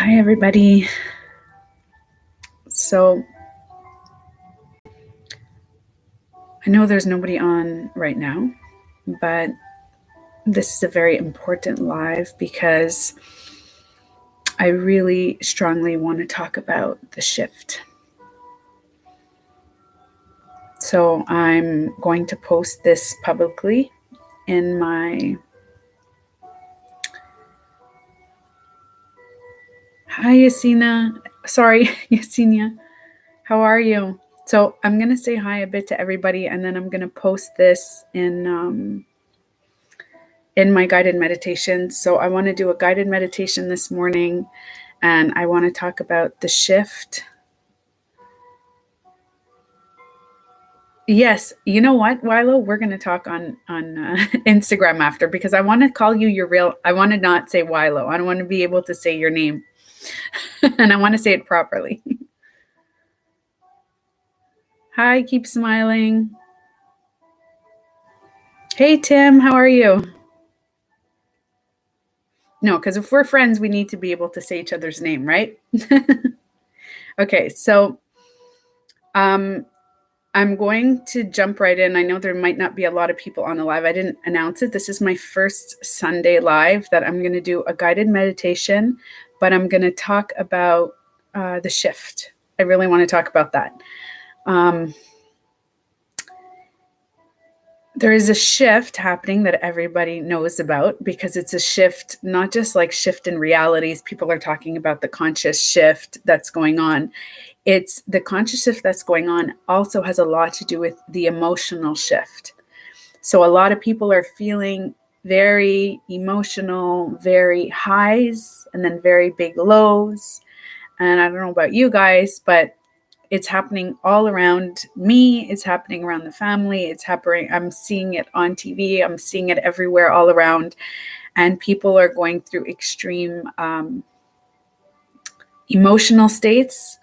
Hi, everybody. So I know there's nobody on right now, but this is a very important live because I really strongly want to talk about the shift. So I'm going to post this publicly in my... Hi, Yasina. Sorry, Yasina. How are you? So I'm going to say hi a bit to everybody, and then I'm going to post this in my guided meditation. So I want to do a guided meditation this morning, and I want to talk about the shift. Yes, you know what, Wilo, we're going to talk on Instagram after, because I want to call you your real. I want to not say Wilo. I don't want to be able to say your name, and I want to say it properly. Hi, keep smiling. Hey, Tim, how are you? No, because if we're friends, we need to be able to say each other's name, right? Okay, so I'm going to jump right in. I know there might not be a lot of people on the live. I didn't announce it. This is my first Sunday live that I'm going to do a guided meditation, but I'm going to talk about the shift. I really want to talk about that. There is a shift happening that everybody knows about, because it's a shift, not just like shift in realities. People are talking about the conscious shift that's going on. It's the conscious shift that's going on also has a lot to do with the emotional shift. So a lot of people are feeling very emotional, very highs, and then very big lows. And I don't know about you guys, but it's happening all around me. It's happening around the family. It's happening. I'm seeing it on TV. I'm seeing it everywhere, all around. And people are going through extreme emotional states.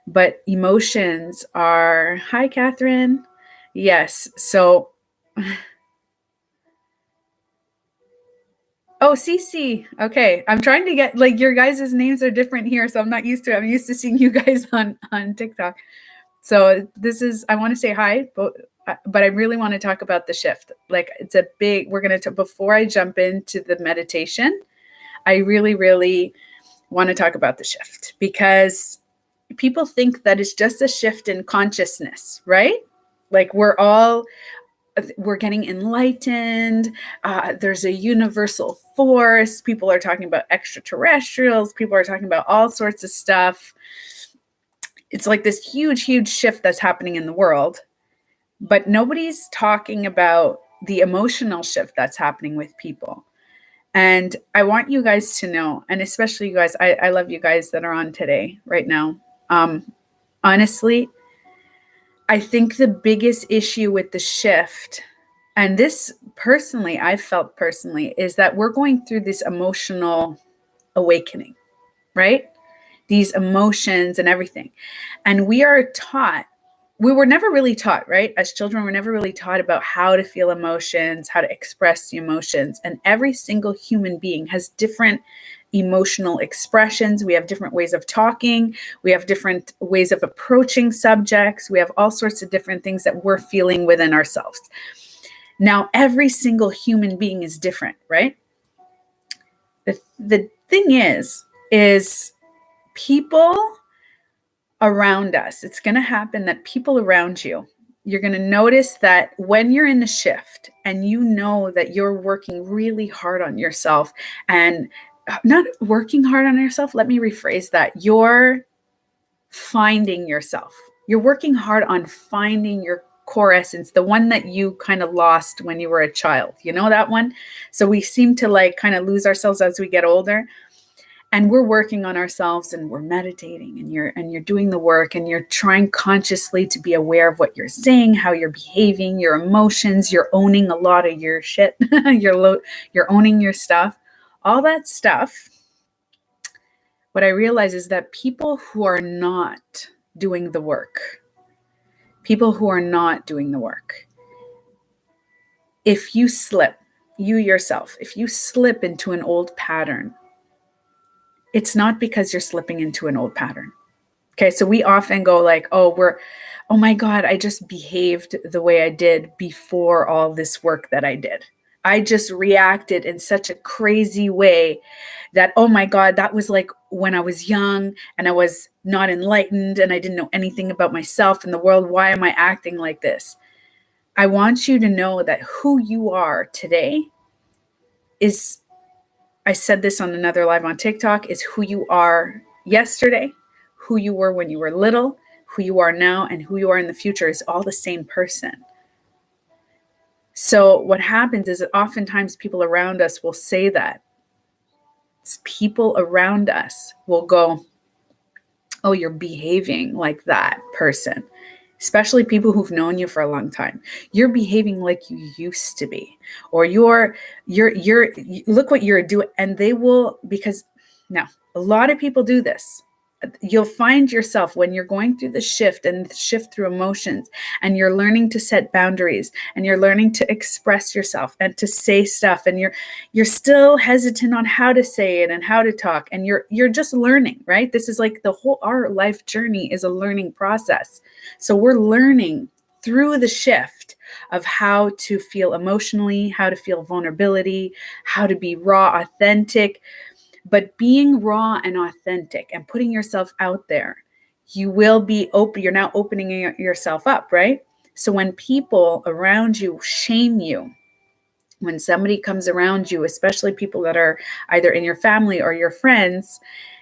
But emotions are... Hi, Catherine. Yes. So, oh, Cece. Okay. I'm trying to get, like, your guys' names are different here, so I'm not used to it. I'm used to seeing you guys on TikTok. So this is, I want to say hi, but I really want to talk about the shift. Like, it's a big, we're going to, before I jump into the meditation, I really, really want to talk about the shift, because people think that it's just a shift in consciousness, right? Like we're getting enlightened. There's a universal force. People are talking about extraterrestrials. People are talking about all sorts of stuff. It's like this huge, huge shift that's happening in the world, but nobody's talking about the emotional shift that's happening with people. And I want you guys to know, and especially you guys, I love you guys that are on today, right now. Honestly, I think the biggest issue with the shift, and this personally, I've felt personally, is that we're going through this emotional awakening, right? These emotions and everything. And we are taught, we were never really taught, right? As children, we're never really taught about how to feel emotions, how to express the emotions. And every single human being has different emotional expressions. We have different ways of talking. We have different ways of approaching subjects. We have all sorts of different things that we're feeling within ourselves. Now, every single human being is different, right? The thing is people around us, it's going to happen that people around you, you're going to notice that when you're in a shift and you know that you're working really hard on yourself, and not working hard on yourself, let me rephrase that. You're finding yourself. You're working hard on finding your core essence, the one that you kind of lost when you were a child. You know that one? So we seem to like kind of lose ourselves as we get older. And we're working on ourselves, and we're meditating, and you're doing the work, and you're trying consciously to be aware of what you're saying, how you're behaving, your emotions. You're owning a lot of your shit. You're owning your stuff, all that stuff. What I realize is that people who are not doing the work, if you slip, you yourself, if you slip into an old pattern, it's not because you're slipping into an old pattern. Okay, so we often go like, oh my God, I just behaved the way I did before all this work that I did. I just reacted in such a crazy way that, oh my God, that was like when I was young and I was not enlightened and I didn't know anything about myself and the world. Why am I acting like this? I want you to know that who you are today is, I said this on another live on TikTok, is who you are yesterday, who you were when you were little, who you are now, and who you are in the future is all the same person. So what happens is that oftentimes people around us will say that. People around us will go, oh, you're behaving like that person. Especially people who've known you for a long time. You're behaving like you used to be, or you're look what you're doing. And they will, because now a lot of people do this. You'll find yourself when you're going through the shift and shift through emotions and you're learning to set boundaries and you're learning to express yourself and to say stuff, and you're still hesitant on how to say it and how to talk, and you're just learning, right? This is like our life journey is a learning process. So we're learning through the shift of how to feel emotionally, how to feel vulnerability, how to be raw, authentic. But being raw and authentic and putting yourself out there, you will be open. You're now opening yourself up, right? So when people around you shame you, when somebody comes around you, especially people that are either in your family or your friends,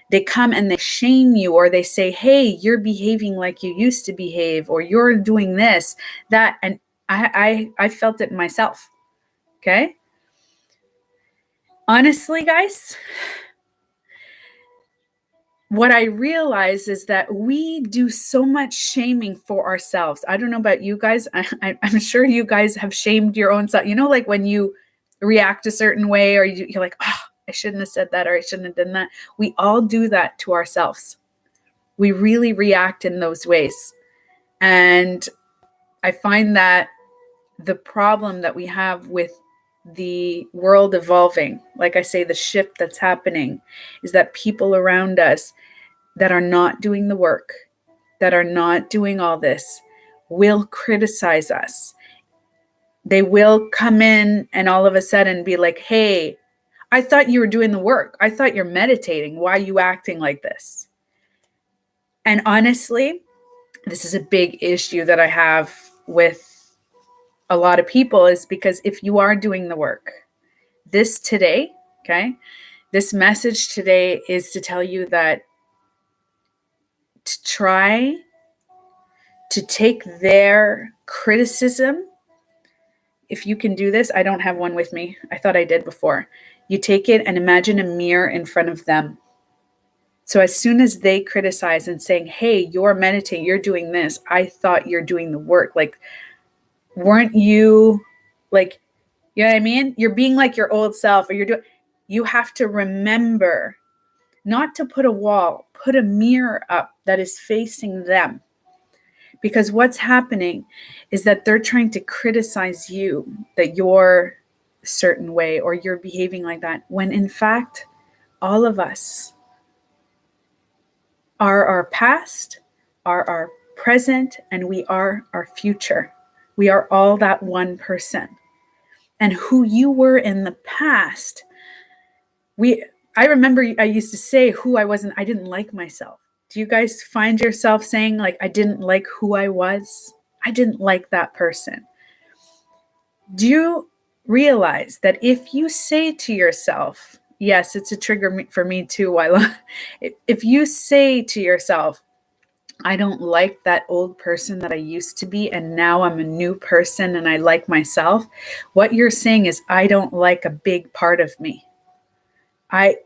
they come and they shame you, or they say, hey, you're behaving like you used to behave, or you're doing this, that. And I felt it myself. Okay. Honestly, guys, what I realize is that we do so much shaming for ourselves. I don't know about you guys. I'm sure you guys have shamed your own self. You know, like when you react a certain way, or you're like, oh, I shouldn't have said that, or I shouldn't have done that. We all do that to ourselves. We really react in those ways. And I find that the problem that we have with the world evolving, like I say, the shift that's happening, is that people around us that are not doing the work, that are not doing all this, will criticize us. They will come in and all of a sudden be like, hey, I thought you were doing the work. I thought you're meditating. Why are you acting like this? And honestly, this is a big issue that I have with a lot of people, is because if you are doing the work, this today, okay, this message today is to tell you that to try to take their criticism. If you can do this, I don't have one with me. I thought I did before. You take it and imagine a mirror in front of them. So as soon as they criticize and saying, hey, you're meditating, you're doing this, I thought you're doing the work. Like, weren't you, like, you know what I mean? You're being like your old self, or you have to remember not to put a wall, put a mirror up that is facing them. Because what's happening is that they're trying to criticize you, that you're a certain way or you're behaving like that, when in fact, all of us are our past, are our present, and we are our future. We are all that one person. And who you were in the past, I remember I used to say who I wasn't, I didn't like myself. Do you guys find yourself saying, like, I didn't like who I was? I didn't like that person. Do you realize that if you say to yourself, yes, it's a trigger for me too, Wyla. If you say to yourself, I don't like that old person that I used to be, and now I'm a new person and I like myself, what you're saying is, I don't like a big part of me.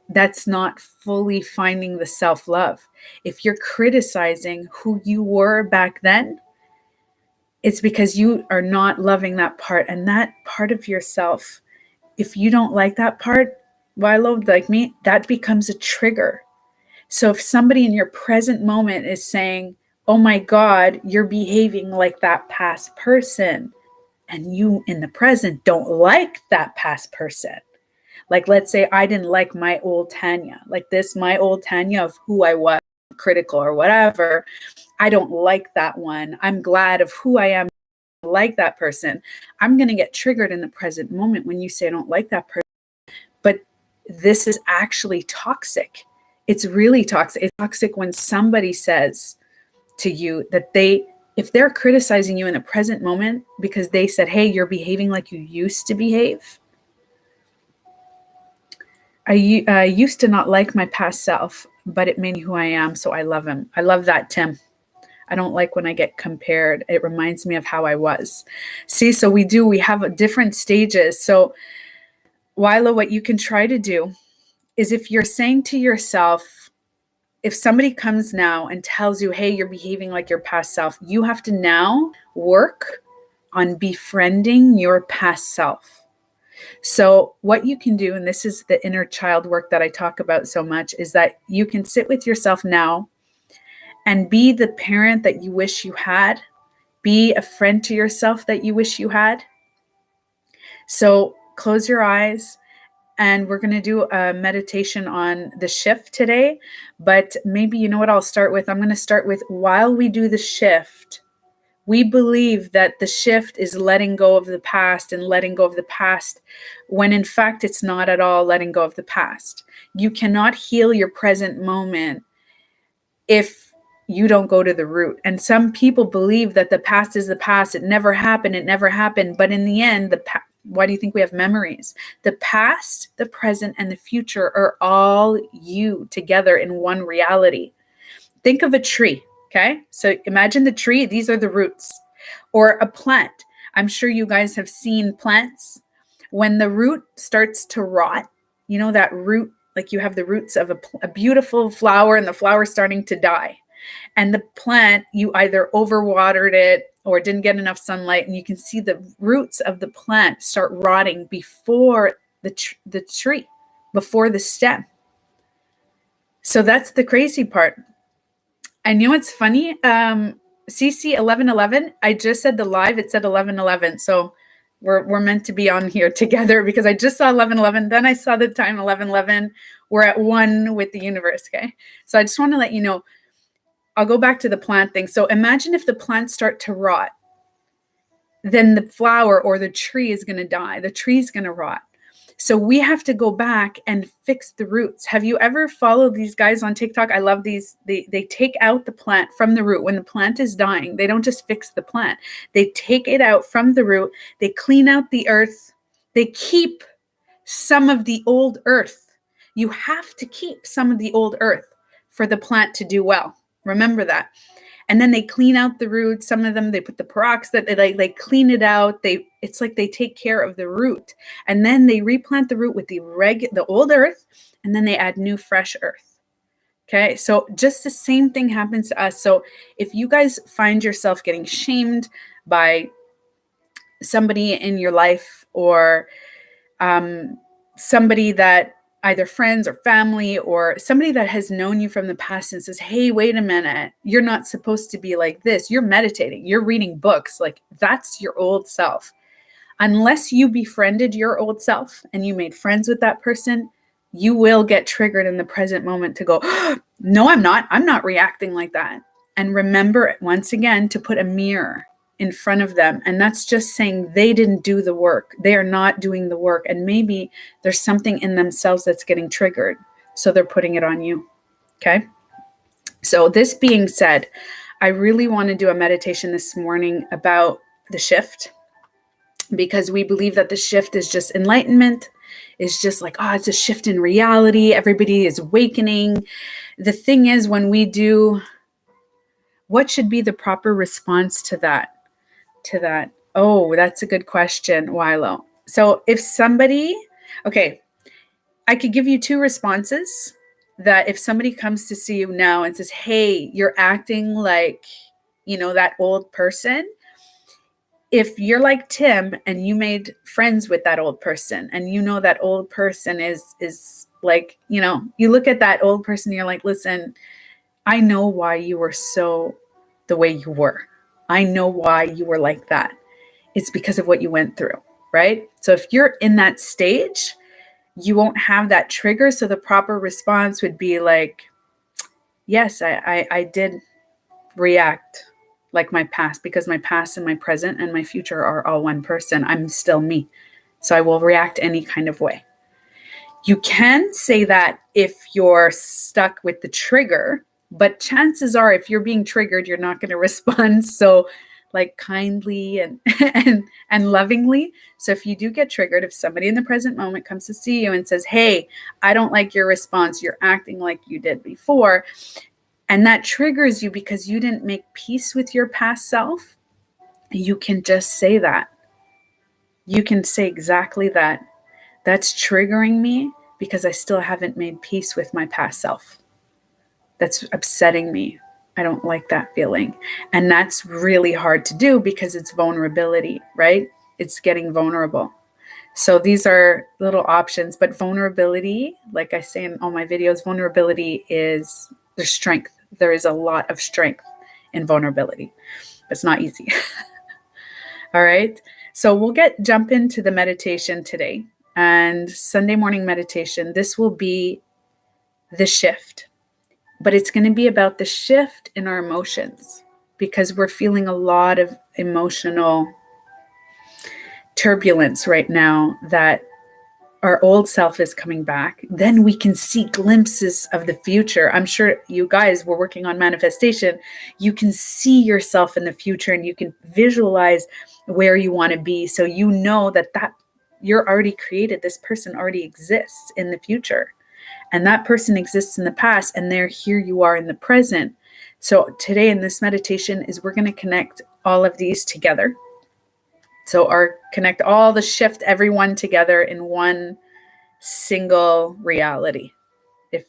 That's not fully finding the self-love. If you're criticizing who you were back then, it's because you are not loving that part. And that part of yourself, if you don't like that part, Vilo, like me, that becomes a trigger. So if somebody in your present moment is saying, oh my God, you're behaving like that past person, and you in the present don't like that past person, Like, let's say I didn't like my old Tanya, like this, my old Tanya of who I was, critical or whatever. I don't like that one. I'm glad of who I am, like that person. I'm going to get triggered in the present moment when you say I don't like that person. But this is actually toxic. It's really toxic. It's toxic when somebody says to you that if they're criticizing you in the present moment because they said, hey, you're behaving like you used to behave. I used to not like my past self, but it made me who I am. So I love him. I love that, Tim. I don't like when I get compared. It reminds me of how I was. See, so we have different stages. So Wila, what you can try to do is, if you're saying to yourself, if somebody comes now and tells you, hey, you're behaving like your past self, you have to now work on befriending your past self. So what you can do, and this is the inner child work that I talk about so much, is that you can sit with yourself now and be the parent that you wish you had, be a friend to yourself that you wish you had. So close your eyes, and we're going to do a meditation on the shift today. But maybe, you know what I'll start with? I'm going to start with, while we do the shift, we believe that the shift is letting go of the past and letting go of the past, when in fact it's not at all letting go of the past. You cannot heal your present moment if you don't go to the root. And some people believe that the past is the past. It never happened. It never happened. But in the end, why do you think we have memories? The past, the present, and the future are all you together in one reality. Think of a tree, okay? So imagine the tree. These are the roots. Or a plant. I'm sure you guys have seen plants. When the root starts to rot, you know that root, like you have the roots of a beautiful flower and the flower starting to die. And the plant, you either overwatered it or didn't get enough sunlight, and you can see the roots of the plant start rotting before the tree, before the stem. So that's the crazy part. I know it's funny. CC 1111. I just said the live. It said 1111. So we're meant to be on here together, because I just saw 1111. Then I saw the time 1111. We're at one with the universe. Okay. So I just want to let you know. I'll go back to the plant thing. So imagine if the plants start to rot, then the flower or the tree is going to die. The tree is going to rot. So we have to go back and fix the roots. Have you ever followed these guys on TikTok? I love these. They take out the plant from the root. When the plant is dying, they don't just fix the plant. They take it out from the root. They clean out the earth. They keep some of the old earth. You have to keep some of the old earth for the plant to do well. Remember that. And then they clean out the roots. Some of them, they put the peroxide, they clean it out. It's like they take care of the root. And then they replant the root with the old earth, and then they add new fresh earth. Okay, so just the same thing happens to us. So if you guys find yourself getting shamed by somebody in your life, or somebody that, either friends or family, or somebody that has known you from the past and says, hey, wait a minute, you're not supposed to be like this. You're meditating, you're reading books. Like, that's your old self. Unless you befriended your old self and you made friends with that person, you will get triggered in the present moment to go, no, I'm not reacting like that. And remember, once again, to put a mirror in front of them. And that's just saying they didn't do the work. They are not doing the work. And maybe there's something in themselves that's getting triggered. So they're putting it on you. Okay. So this being said, I really want to do a meditation this morning about the shift, because we believe that the shift is just enlightenment. It's just like, oh, it's a shift in reality. Everybody is awakening. The thing is, when we do, what should be the proper response to that? Oh, that's a good question, Wilo. So if somebody, okay, I could give you two responses. That if somebody comes to see you now and says, hey, you're acting like, that old person. If you're like Tim and you made friends with that old person, and that old person is like, you look at that old person, you're like, listen, I know why you were so the way you were. I know why you were like that. It's because of what you went through, right? So if you're in that stage, you won't have that trigger. So the proper response would be like, yes, I did react like my past, because my past and my present and my future are all one person. I'm still me. So I will react any kind of way. You can say that if you're stuck with the trigger, but chances are if you're being triggered, you're not going to respond so like kindly and and lovingly. So if you do get triggered, if somebody in the present moment comes to see you and says, "Hey, I don't like your response. You're acting like you did before." And that triggers you because you didn't make peace with your past self, you can just say that. You can say exactly that. That's triggering me because I still haven't made peace with my past self. That's upsetting me. I don't like that feeling. And that's really hard to do because it's vulnerability, right? It's getting vulnerable. So these are little options, but vulnerability, like I say in all my videos, vulnerability is there's strength. There is a lot of strength in vulnerability. It's not easy. All right. So we'll jump into the meditation today, and Sunday morning meditation. This will be the shift, but it's going to be about the shift in our emotions because we're feeling a lot of emotional turbulence right now that our old self is coming back. Then we can see glimpses of the future. I'm sure you guys were working on manifestation. You can see yourself in the future and you can visualize where you want to be. So you know that you're already created. This person already exists in the future. And that person exists in the past, and here you are in the present. So today in this meditation is we're going to connect all of these together. So connect all the shift, everyone together in one single reality. If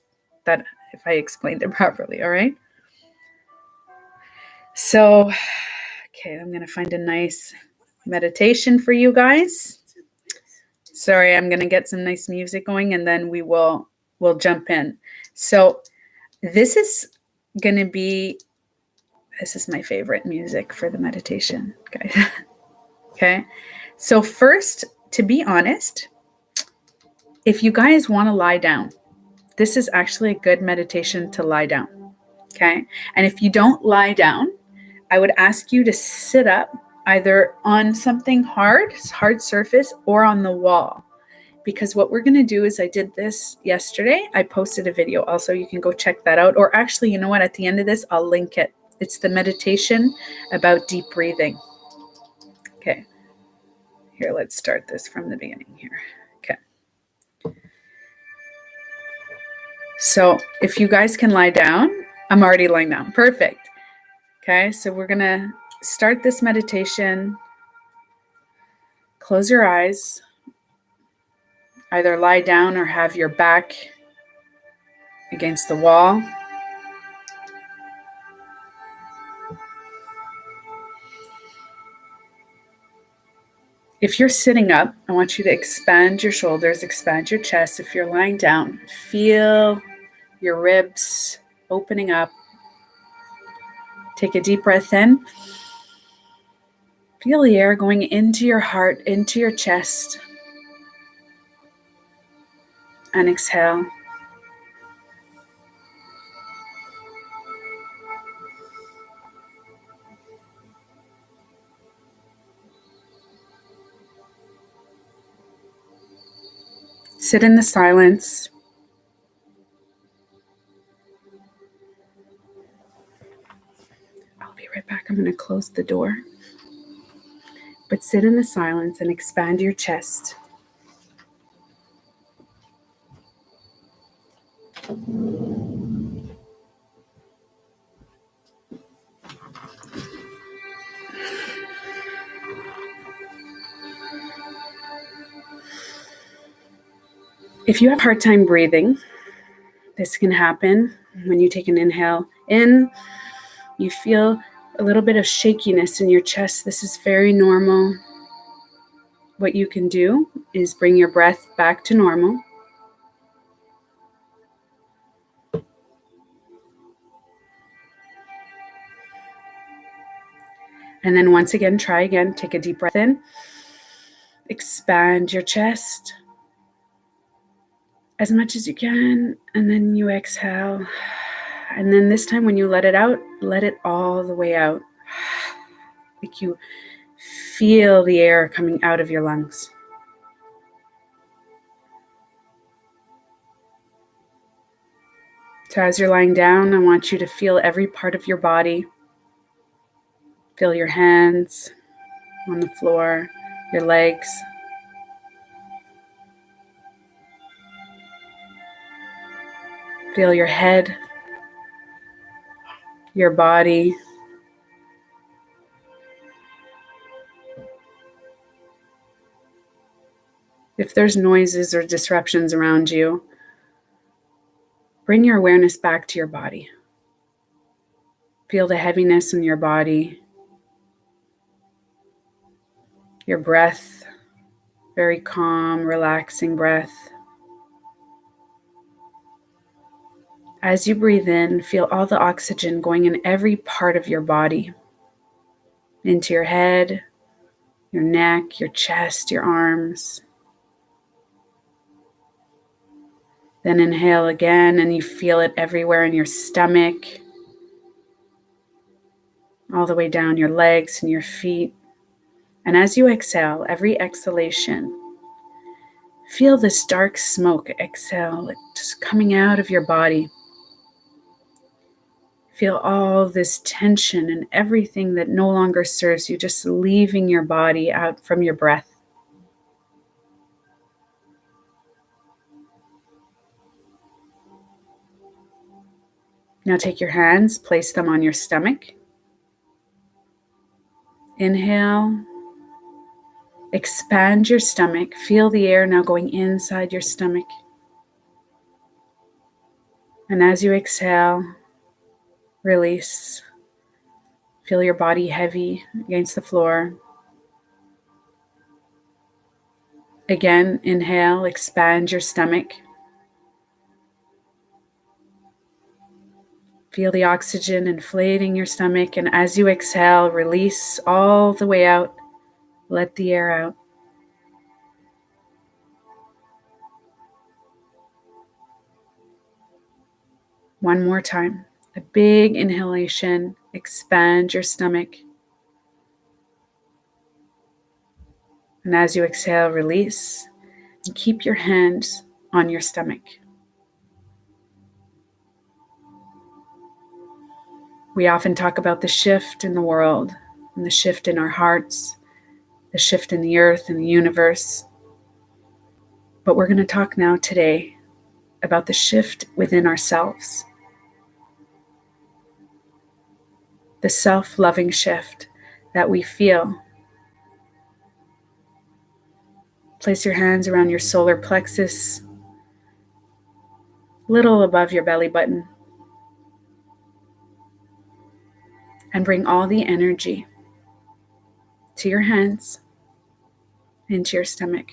I explained it properly, all right? So, okay, I'm going to find a nice meditation for you guys. Sorry, I'm going to get some nice music going and then we'll jump in. So, this is my favorite music for the meditation, guys. Okay. So first, to be honest, if you guys want to lie down, this is actually a good meditation to lie down. Okay. And if you don't lie down, I would ask you to sit up either on something hard surface, or on the wall. Because what we're going to do is I did this yesterday. I posted a video also. You can go check that out. Or actually, you know what? At the end of this, I'll link it. It's the meditation about deep breathing. Okay. Here, let's start this from the beginning here. Okay. So if you guys can lie down, I'm already lying down. Perfect. Okay. So we're going to start this meditation. Close your eyes. Either lie down or have your back against the wall. If you're sitting up, I want you to expand your shoulders, expand your chest. If you're lying down, feel your ribs opening up. Take a deep breath in. Feel the air going into your heart, into your chest. And exhale. Sit in the silence. I'll be right back. I'm going to close the door. But sit in the silence and expand your chest. If you have a hard time breathing, this can happen when you take an inhale in. You feel a little bit of shakiness in your chest. This is very normal. What you can do is bring your breath back to normal. And then once again, try again. Take a deep breath in. Expand your chest. as much as you can, and then you exhale. And then this time when you let it out, let it all the way out. Like you feel the air coming out of your lungs. So as you're lying down, I want you to feel every part of your body. Feel your hands on the floor, your legs. Feel your head, your body. If there's noises or disruptions around you, bring your awareness back to your body. Feel the heaviness in your body, your breath, very calm, relaxing breath. As you breathe in, feel all the oxygen going in every part of your body, into your head, your neck, your chest, your arms. Then inhale again, and you feel it everywhere in your stomach, all the way down your legs and your feet. And as you exhale, every exhalation, feel this dark smoke exhale, just coming out of your body. Feel all this tension and everything that no longer serves you, just leaving your body out from your breath. Now take your hands, place them on your stomach. Inhale. Expand your stomach. Feel the air now going inside your stomach. And as you exhale, release. Feel your body heavy against the floor. Again, inhale, expand your stomach. Feel the oxygen inflating your stomach. And as you exhale, release all the way out. Let the air out. One more time. A big inhalation. Expand your stomach. And as you exhale, release. And keep your hands on your stomach. We often talk about the shift in the world and the shift in our hearts, the shift in the earth and the universe. But we're going to talk now today about the shift within ourselves, the self-loving shift that we feel. Place your hands around your solar plexus, little above your belly button, and bring all the energy to your hands, into your stomach.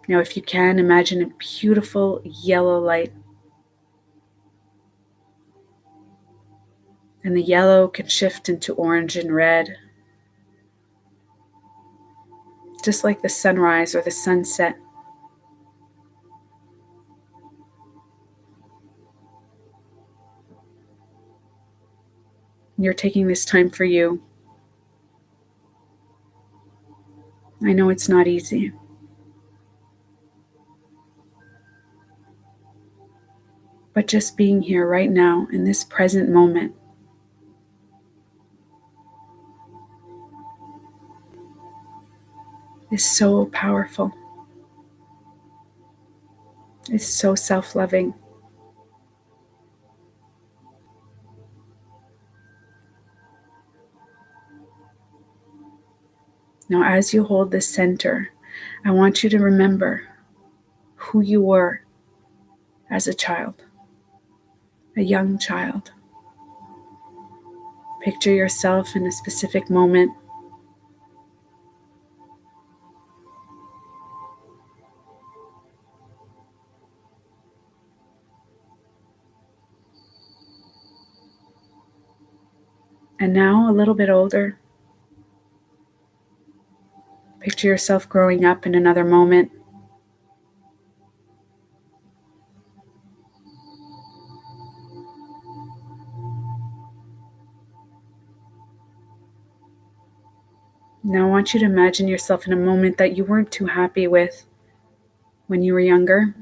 Now, if you can, imagine a beautiful yellow light. And the yellow can shift into orange and red, just like the sunrise or the sunset. You're taking this time for you. I know it's not easy. But just being here right now in this present moment is so powerful. It's so self-loving. Now, as you hold this center, I want you to remember who you were as a child, a young child. Picture yourself in a specific moment. And now, a little bit older, Picture yourself growing up in another moment. Now I want you to imagine yourself in a moment that you weren't too happy with when you were younger.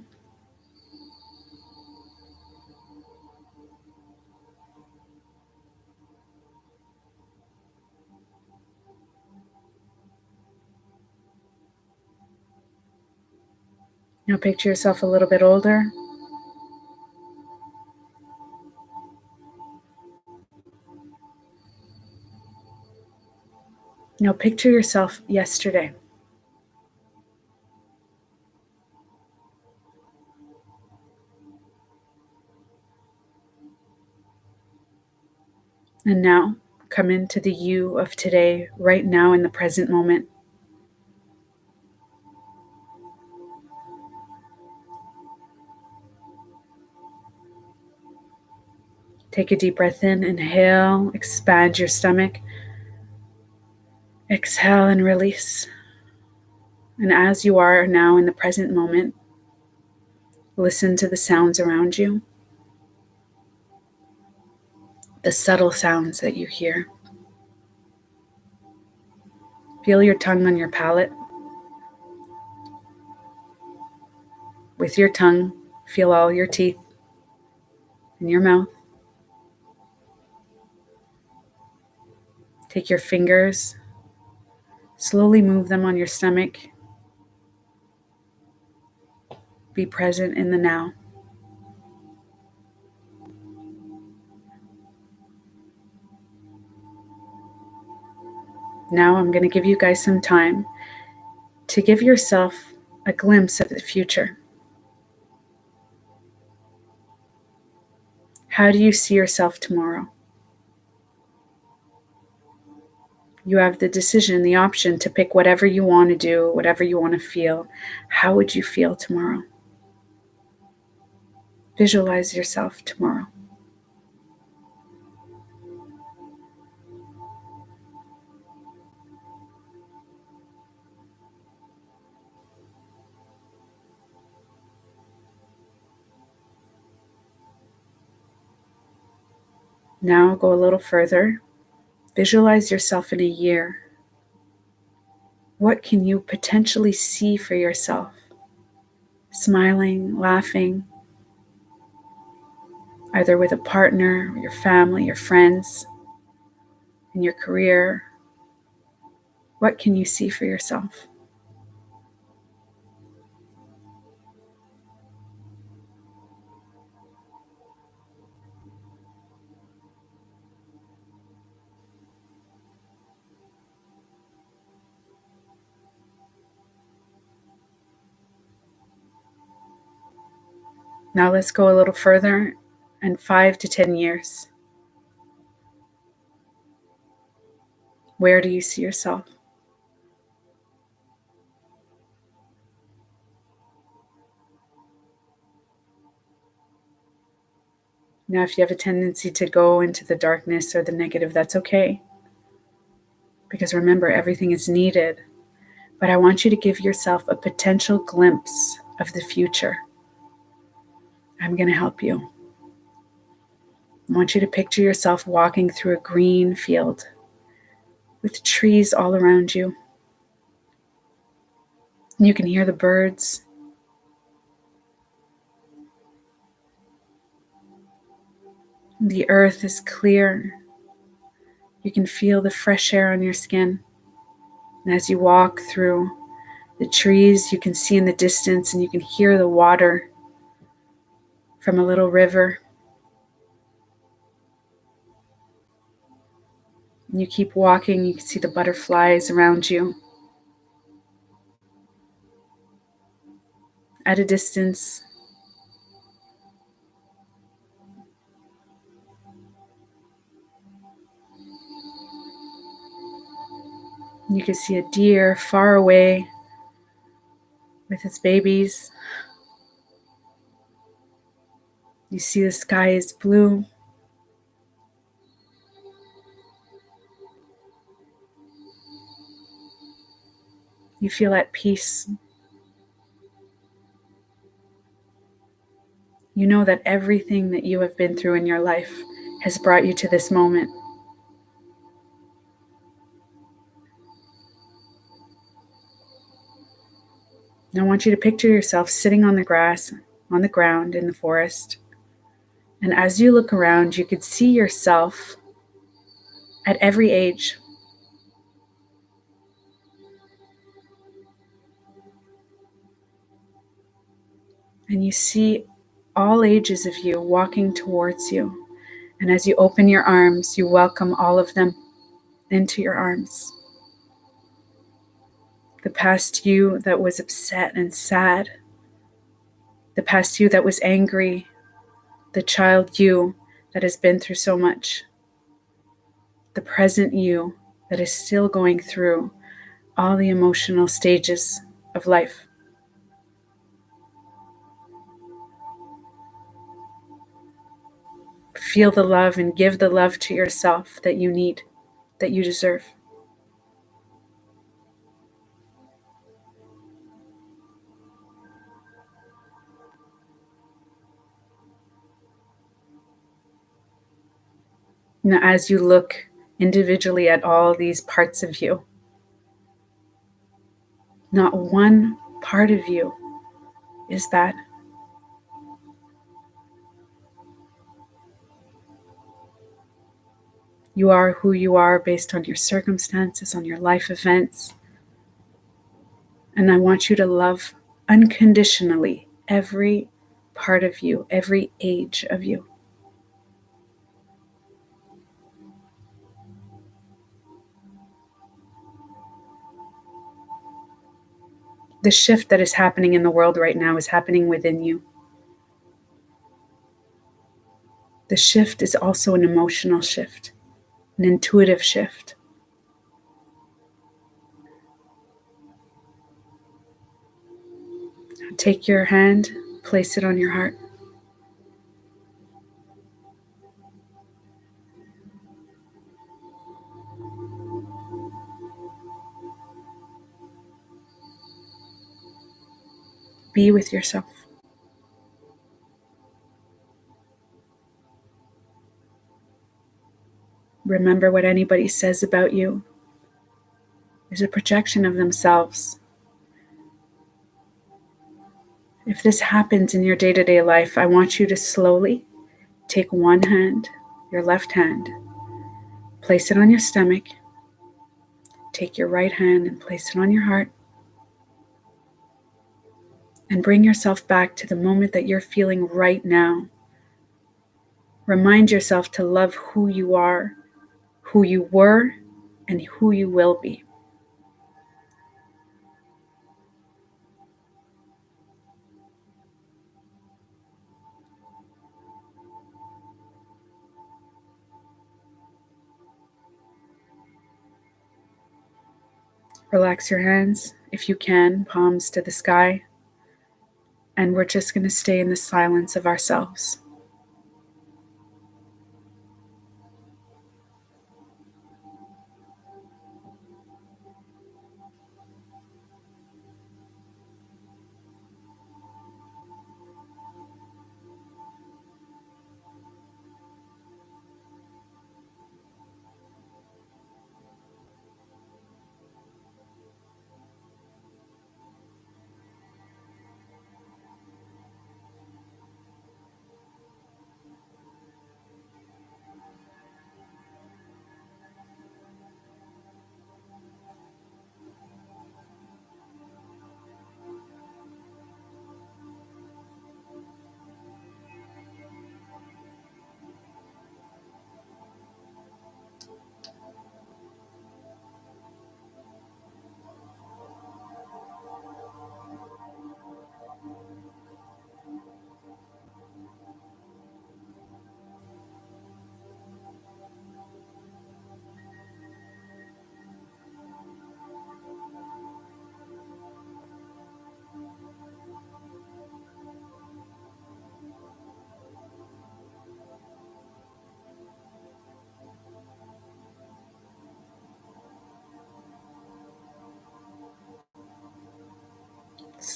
Now picture yourself a little bit older. Now picture yourself yesterday. And now come into the you of today, right now in the present moment. Take a deep breath in, inhale, expand your stomach. Exhale and release. And as you are now in the present moment, listen to the sounds around you, the subtle sounds that you hear. Feel your tongue on your palate. With your tongue, feel all your teeth in your mouth. Take your fingers, slowly move them on your stomach. Be present in the now. Now I'm going to give you guys some time to give yourself a glimpse of the future. How do you see yourself tomorrow? You have the decision, the option to pick whatever you want to do, whatever you want to feel. How would you feel tomorrow? Visualize yourself tomorrow. Now go a little further. Visualize yourself in a year. What can you potentially see for yourself? Smiling, laughing, either with a partner, your family, your friends, in your career. What can you see for yourself? Now let's go a little further, and 5 to 10 years. Where do you see yourself? Now, if you have a tendency to go into the darkness or the negative, that's okay. Because remember, everything is needed. But I want you to give yourself a potential glimpse of the future. I'm going to help you. I want you to picture yourself walking through a green field with trees all around you. You can hear the birds. The earth is clear. You can feel the fresh air on your skin. And as you walk through the trees, you can see in the distance and you can hear the water from a little river. And you keep walking, you can see the butterflies around you. At a distance, you can see a deer far away with its babies. You see the sky is blue. You feel at peace. You know that everything that you have been through in your life has brought you to this moment. And I want you to picture yourself sitting on the grass, on the ground in the forest. And as you look around, you could see yourself at every age. And you see all ages of you walking towards you. And as you open your arms, you welcome all of them into your arms. The past you that was upset and sad, the past you that was angry, the child you that has been through so much, the present you that is still going through all the emotional stages of life. Feel the love and give the love to yourself that you need, that you deserve. Now, as you look individually at all these parts of you, not one part of you is bad. You are who you are based on your circumstances, on your life events. And I want you to love unconditionally every part of you, every age of you. The shift that is happening in the world right now is happening within you. The shift is also an emotional shift, an intuitive shift. Take your hand, place it on your heart. Be with yourself. Remember, what anybody says about you is a projection of themselves. If this happens in your day-to-day life, I want you to slowly take one hand, your left hand, place it on your stomach. Take your right hand and place it on your heart. And bring yourself back to the moment that you're feeling right now. Remind yourself to love who you are, who you were, and who you will be. Relax your hands, if you can, palms to the sky. And we're just going to stay in the silence of ourselves.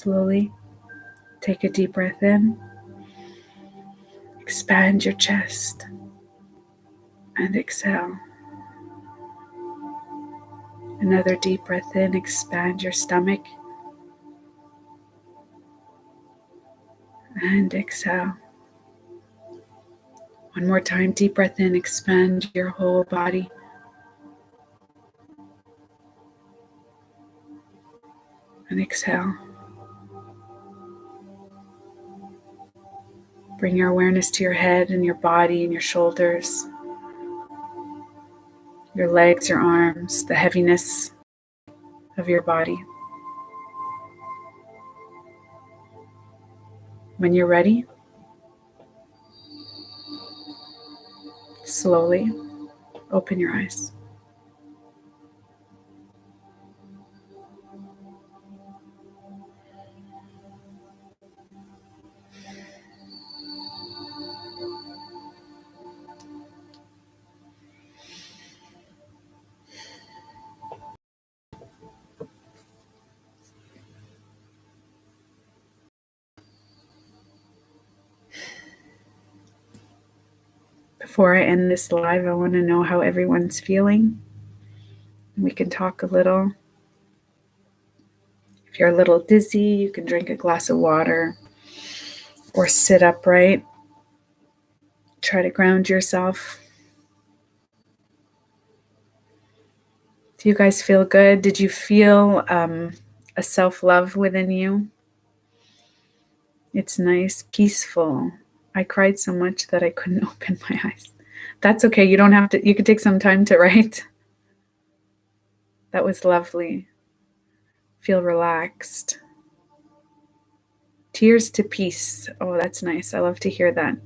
Slowly take a deep breath in. Expand your chest and exhale. Another deep breath in. Expand your stomach and exhale. One more time. Deep breath in. Expand your whole body. And exhale. Bring your awareness to your head and your body and your shoulders, your legs, your arms, the heaviness of your body. When you're ready, slowly open your eyes. Before I end this live, I want to know how everyone's feeling. We can talk a little. If you're a little dizzy, you can drink a glass of water or sit upright. Try to ground yourself. Do you guys feel good? Did you feel a self-love within you? It's nice, peaceful. I cried so much that I couldn't open my eyes. That's okay. You don't have to. You could take some time to write. That was lovely. Feel relaxed. Tears to peace. Oh, that's nice. I love to hear that.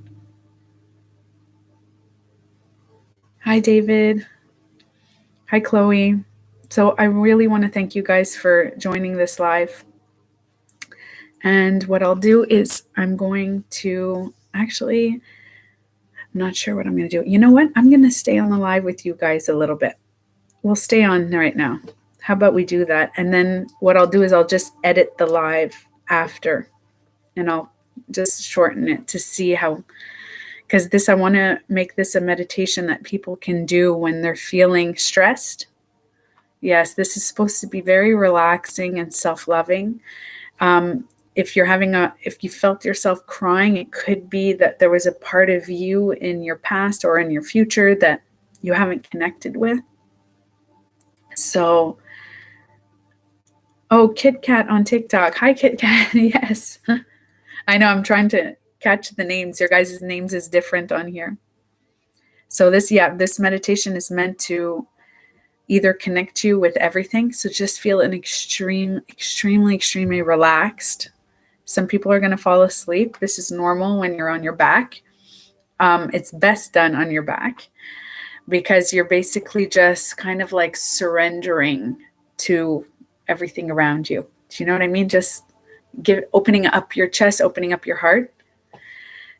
Hi, David. Hi, Chloe. So I really want to thank you guys for joining this live. And what I'll do is I'm going to actually, I'm not sure what I'm going to do. You know what? I'm going to stay on the live with you guys a little bit. We'll stay on right now. How about we do that? And then what I'll do is I'll just edit the live after, and I'll just shorten it to see how, because I want to make this a meditation that people can do when they're feeling stressed. Yes, this is supposed to be very relaxing and self-loving. If you felt yourself crying, it could be that there was a part of you in your past or in your future that you haven't connected with. So, oh, Kit Kat on TikTok. Hi, Kit Kat. Yes. I know, I'm trying to catch the names. Your guys' names is different on here. So this meditation is meant to either connect you with everything. So just feel extremely relaxed. Some people are going to fall asleep. This is normal when you're on your back. It's best done on your back because you're basically just kind of like surrendering to everything around you. Do you know what I mean? Just opening up your chest, opening up your heart.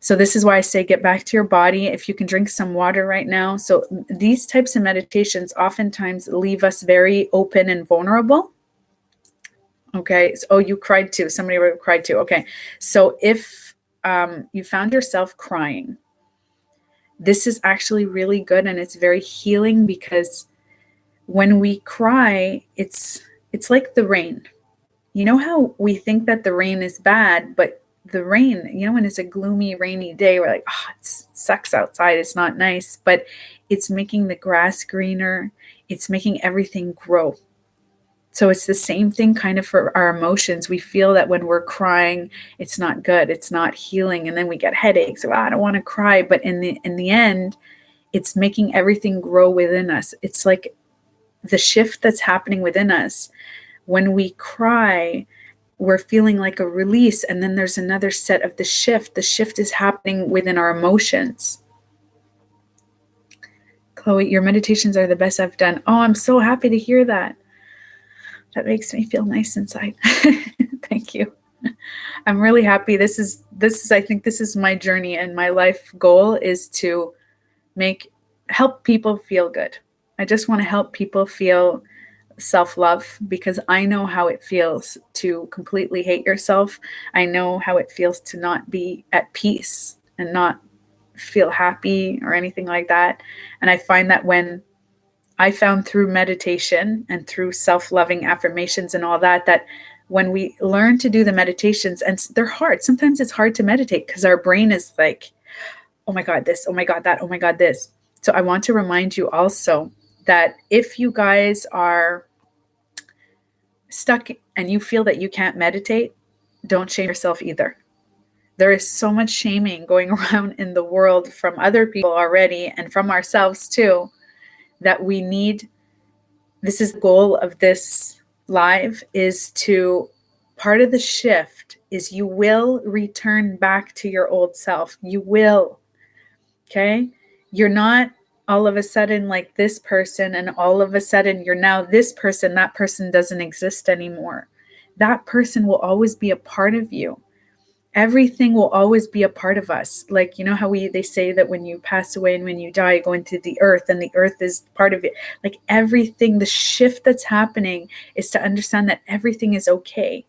So this is why I say get back to your body. If you can drink some water right now. So these types of meditations oftentimes leave us very open and vulnerable. Okay. Oh, you cried too. Somebody cried too. Okay. So if you found yourself crying, this is actually really good and it's very healing because when we cry, it's like the rain. You know how we think that the rain is bad, but the rain, when it's a gloomy, rainy day, we're like, oh, it sucks outside. It's not nice, but it's making the grass greener. It's making everything grow. So it's the same thing kind of for our emotions. We feel that when we're crying, it's not good. It's not healing. And then we get headaches. Oh, I don't want to cry. But in the end, it's making everything grow within us. It's like the shift that's happening within us. When we cry, we're feeling like a release. And then there's another set of the shift. The shift is happening within our emotions. Chloe, your meditations are the best I've done. Oh, I'm so happy to hear that. That makes me feel nice inside. Thank you. I'm really happy. This is, I think this is my journey, and my life goal is to help people feel good. I just want to help people feel self-love, because I know how it feels to completely hate yourself. I know how it feels to not be at peace and not feel happy or anything like that. And I find that when I found through meditation and through self-loving affirmations and all that, that when we learn to do the meditations, and they're hard, sometimes it's hard to meditate because our brain is like, oh my God, this, oh my God, that, oh my God, this. So I want to remind you also that if you guys are stuck and you feel that you can't meditate, don't shame yourself either. There is so much shaming going around in the world from other people already and from ourselves too, that we need. This is the goal of this live, is to, part of the shift is you will return back to your old self. You will. Okay. You're not all of a sudden like this person and all of a sudden you're now this person. That person doesn't exist anymore. That person will always be a part of you. Everything will always be a part of us. Like, you know how they say that when you pass away and when you die, you go into the earth and the earth is part of it. Like everything, the shift that's happening is to understand that everything is okay.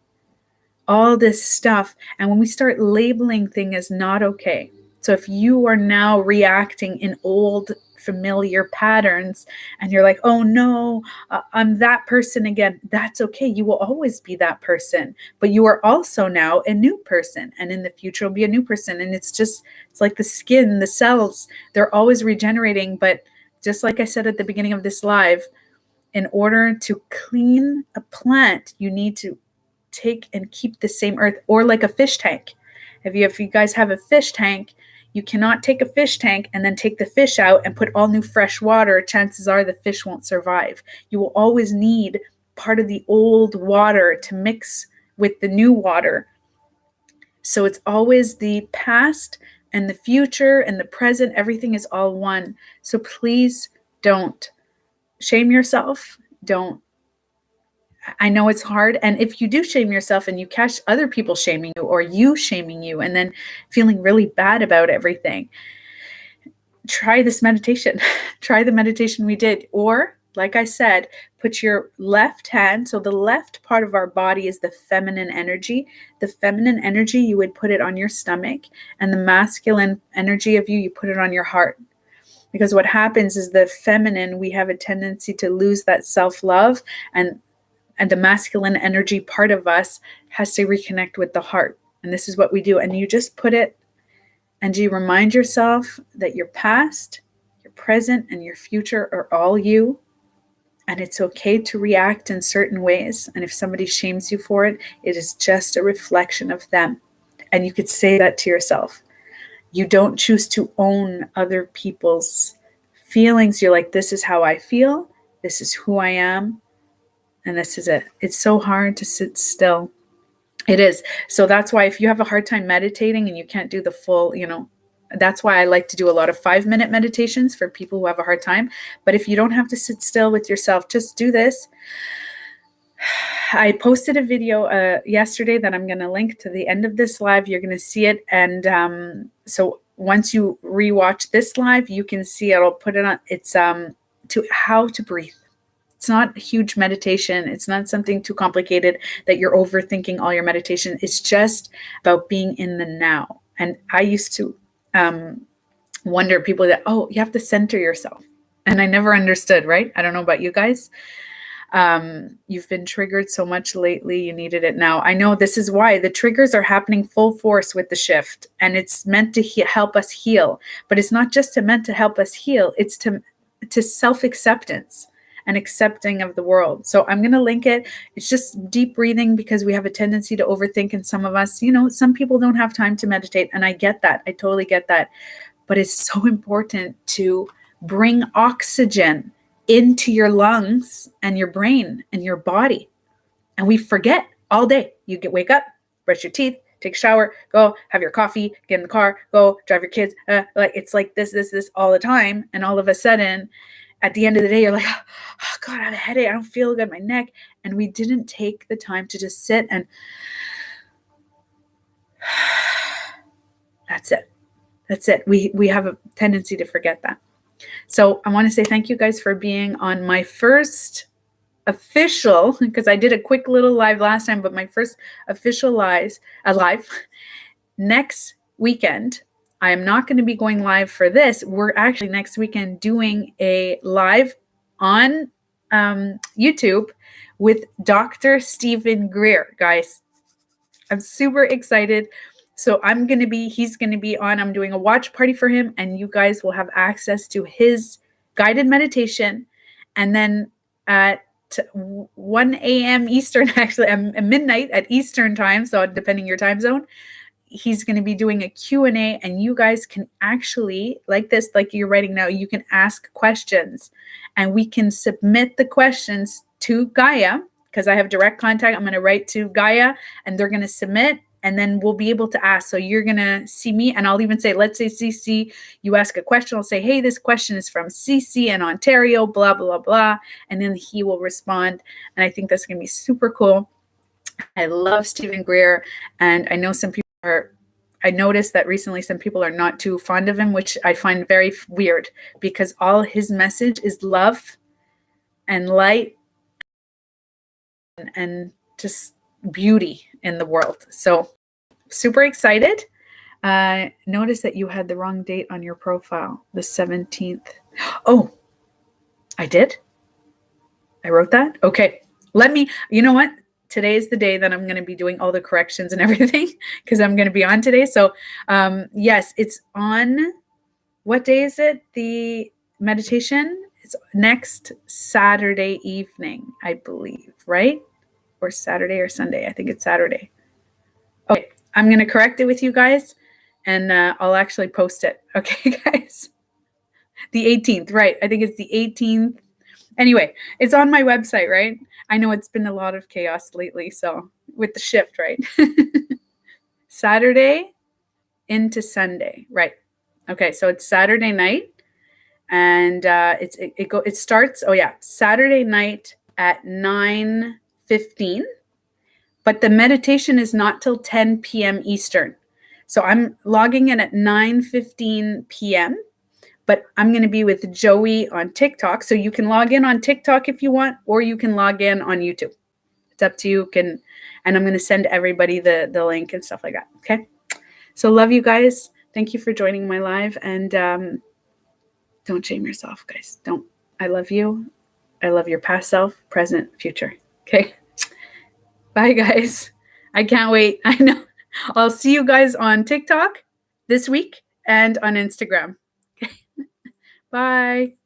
All this stuff. And when we start labeling things as not okay, so if you are now reacting in old familiar patterns and you're like, oh no, I'm that person again, that's okay. You will always be that person, but you are also now a new person, and in the future will be a new person. And it's like the skin, the cells, they're always regenerating. But just like I said at the beginning of this live, in order to clean a plant, you need to take and keep the same earth, or like a fish tank. If you guys have a fish tank, you cannot take a fish tank and then take the fish out and put all new fresh water. Chances are the fish won't survive. You will always need part of the old water to mix with the new water. So it's always the past and the future and the present. Everything is all one. So please don't shame yourself. Don't. I know it's hard. And if you do shame yourself and you catch other people shaming you or you shaming you and then feeling really bad about everything, try this meditation. Try the meditation we did. Or, like I said, put your left hand. So the left part of our body is the feminine energy. The feminine energy, you would put it on your stomach. And the masculine energy of you put it on your heart. Because what happens is the feminine, we have a tendency to lose that self-love, and the masculine energy part of us has to reconnect with the heart. And this is what we do. And you just put it, and you remind yourself that your past, your present, and your future are all you. And it's okay to react in certain ways. And if somebody shames you for it, it is just a reflection of them. And you could say that to yourself. You don't choose to own other people's feelings. You're like, this is how I feel. This is who I am. And this is it. It's so hard to sit still. It is. So that's why if you have a hard time meditating and you can't do the full, that's why I like to do a lot of 5-minute meditations for people who have a hard time. But if you don't have to sit still with yourself, just do this. I posted a video yesterday that I'm going to link to the end of this live. You're going to see it. And so once you rewatch this live, you can see it. I'll put it on. It's to how to breathe. It's not a huge meditation. It's not something too complicated that you're overthinking all your meditation. It's just about being in the now. And I used to wonder, people that, oh, you have to center yourself. And I never understood, right? I don't know about you guys. You've been triggered so much lately. You needed it now. I know this is why the triggers are happening full force with the shift. And it's meant to help us heal. But it's not just meant to help us heal. It's to self-acceptance and accepting of the world. So I'm going to link it. It's just deep breathing, because we have a tendency to overthink. And some of us, some people don't have time to meditate. And I get that. I totally get that. But it's so important to bring oxygen into your lungs and your brain and your body. And we forget all day. Wake up, brush your teeth, take a shower, go have your coffee, get in the car, go drive your kids. It's like this all the time. And all of a sudden, at the end of the day, you're like, oh God, I have a headache. I don't feel good, my neck. And we didn't take the time to just sit and that's it. That's it. We have a tendency to forget that. So I want to say thank you guys for being on my first official, because I did a quick little live last time, but my first official live next weekend. I am not going to be going live for this. We're actually next weekend doing a live on YouTube with Dr. Stephen Greer, guys. I'm super excited. So he's going to be on, I'm doing a watch party for him, and you guys will have access to his guided meditation. And then at 1 a.m. Eastern, actually, at midnight at Eastern time, so depending your time zone, he's going to be doing a Q&A, and you guys can actually, like this, like you're writing now, you can ask questions, and we can submit the questions to Gaia, because I have direct contact. I'm going to write to Gaia, and they're going to submit, and then we'll be able to ask. So you're going to see me, and I'll even say, let's say CC, you ask a question. I'll say, hey, this question is from CC in Ontario, blah, blah, blah. And then he will respond. And I think that's going to be super cool. I love Stephen Greer, and I know some people I noticed that recently some people are not too fond of him, which I find very weird, because all his message is love and light and just beauty in the world. So super excited. Notice that you had the wrong date on your profile, the 17th. Oh, I did? I wrote that? Okay. You know what? Today is the day that I'm going to be doing all the corrections and everything, because I'm going to be on today. So yes, it's on, what day is it? The meditation? It's next Saturday evening, I believe, right? Or Saturday or Sunday. I think it's Saturday. Okay, I'm going to correct it with you guys, and I'll actually post it. Okay, guys? The 18th, right. I think it's the 18th. Anyway, it's on my website, right? I know it's been a lot of chaos lately, so with the shift, right? Saturday into Sunday, right? Okay, so it's Saturday night, and it starts. Oh yeah, Saturday night at 9:15, but the meditation is not till 10 p.m. Eastern. So I'm logging in at 9:15 p.m. But I'm going to be with Joey on TikTok. So you can log in on TikTok if you want, or you can log in on YouTube. It's up to you. And I'm going to send everybody the link and stuff like that. Okay. So love you guys. Thank you for joining my live. And don't shame yourself, guys. Don't. I love you. I love your past self, present, future. Okay. Bye, guys. I can't wait. I know. I'll see you guys on TikTok this week and on Instagram. Bye.